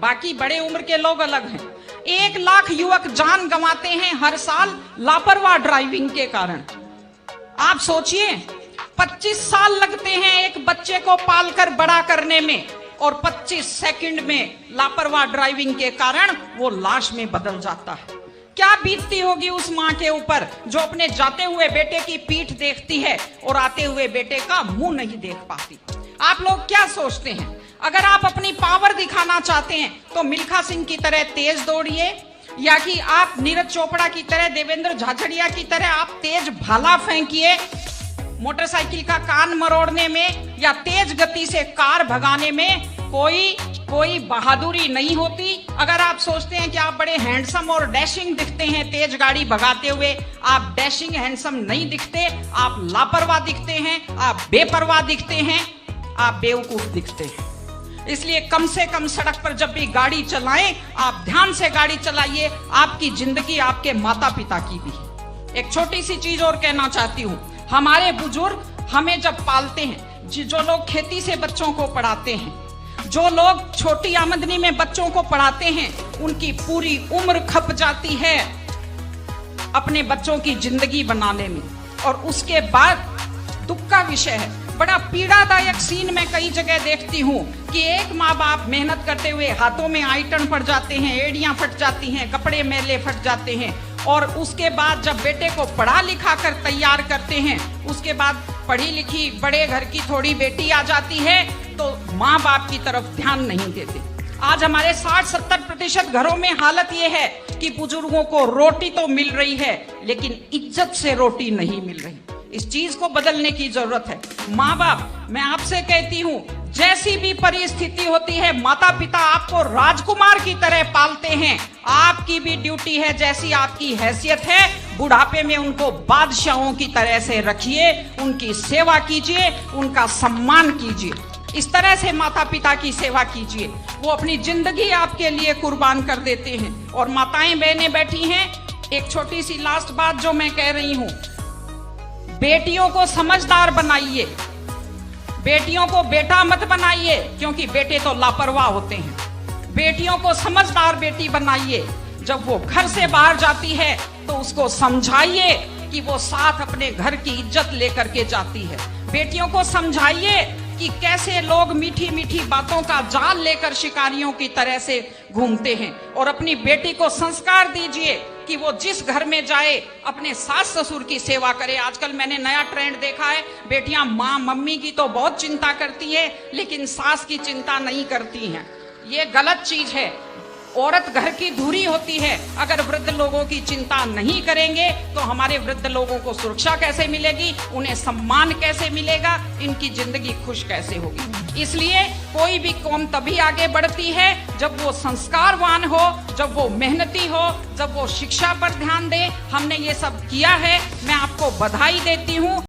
बाकी बड़े उम्र के लोग अलग हैं। 1 लाख युवक जान गंवाते हैं हर साल लापरवाह ड्राइविंग के कारण। आप सोचिए, 25 साल लगते हैं एक बच्चे को पालकर बड़ा करने में, और 25 सेकंड में लापरवाह ड्राइविंग के कारण वो लाश में बदल जाता है। क्या बीतती होगी उस माँ के ऊपर जो अपने जाते हुए बेटे की पीठ देखती है और आते हुए बेटे का मुंह नहीं देख पाती। आप लोग क्या सोचते हैं, अगर आप अपनी पावर दिखाना चाहते हैं तो मिल्खा सिंह की तरह तेज दौड़िए, या कि आप नीरज चोपड़ा की तरह, देवेंद्र झाझड़िया की तरह आप तेज भाला फेंकिए मोटरसाइकिल का कान मरोड़ने में, या तेज गति से कार भगाने में कोई बहादुरी नहीं होती। अगर आप सोचते हैं कि आप बड़े हैंडसम और डैशिंग दिखते हैं तेज गाड़ी भगाते हुए, आप डैशिंग हैंडसम नहीं दिखते, आप लापरवाह दिखते हैं, आप बेपरवाह दिखते हैं, आप बेवकूफ दिखते हैं। इसलिए कम से कम सड़क पर जब भी गाड़ी चलाएं, आप ध्यान से गाड़ी चलाइए। आपकी जिंदगी आपके माता पिता की भी है। एक छोटी सी चीज और कहना चाहती हूँ, हमारे बुजुर्ग हमें जब पालते हैं, जो लोग खेती से बच्चों को पढ़ाते हैं, जो लोग छोटी आमदनी में बच्चों को पढ़ाते हैं, उनकी पूरी उम्र खप जाती है अपने बच्चों की जिंदगी बनाने में। और उसके बाद दुख का विषय है, बड़ा पीड़ादायक सीन मैं कई जगह देखती हूँ कि एक माँ बाप मेहनत करते हुए हाथों में आइटन पड़ जाते हैं, एड़ियां फट जाती हैं, कपड़े मैले फट जाते हैं, और उसके बाद जब बेटे को पढ़ा लिखा कर तैयार करते हैं, उसके बाद पढ़ी लिखी बड़े घर की थोड़ी बेटी आ जाती है तो माँ बाप की तरफ ध्यान नहीं देते। आज हमारे 60-70% घरों में हालत ये है कि बुजुर्गों को रोटी तो मिल रही है लेकिन इज्जत से रोटी नहीं मिल रही। इस चीज को बदलने की जरूरत है। माँ बाप, मैं आपसे कहती हूँ, जैसी भी परिस्थिति होती है, माता पिता आपको राजकुमार की तरह पालते हैं। आपकी भी ड्यूटी है, जैसी आपकी हैसियत है, बुढ़ापे में उनको बादशाहों की तरह से रखिए, उनकी सेवा कीजिए, उनका सम्मान कीजिए। इस तरह से माता पिता की सेवा कीजिए। वो अपनी जिंदगी आपके लिए कुर्बान कर देते हैं। और माताएं बहनें बैठी हैं, एक छोटी सी लास्ट बात जो मैं कह रही हूँ, बेटियों को समझदार बनाइए, बेटियों को बेटा मत बनाइए, क्योंकि बेटे तो लापरवाह होते हैं। बेटियों को समझदार बेटी बनाइए। जब वो घर से बाहर जाती है तो उसको समझाइए कि वो साथ अपने घर की इज्जत लेकर के जाती है। बेटियों को समझाइए कि कैसे लोग मीठी मीठी बातों का जाल लेकर शिकारियों की तरह से घूमते हैं। और अपनी बेटी को संस्कार दीजिए कि वो जिस घर में जाए अपने सास ससुर की सेवा करे। आजकल मैंने नया ट्रेंड देखा है, बेटियां माँ मम्मी की तो बहुत चिंता करती है लेकिन सास की चिंता नहीं करती हैं। ये गलत चीज है। औरत घर की धुरी होती है। अगर वृद्ध लोगों की चिंता नहीं करेंगे तो हमारे वृद्ध लोगों को सुरक्षा कैसे मिलेगी, उन्हें सम्मान कैसे मिलेगा, इनकी जिंदगी खुश कैसे होगी। इसलिए कोई भी कौम तभी आगे बढ़ती है जब वो संस्कारवान हो, जब वो मेहनती हो, जब वो शिक्षा पर ध्यान दे। हमने ये सब किया है, मैं आपको बधाई देती हूँ।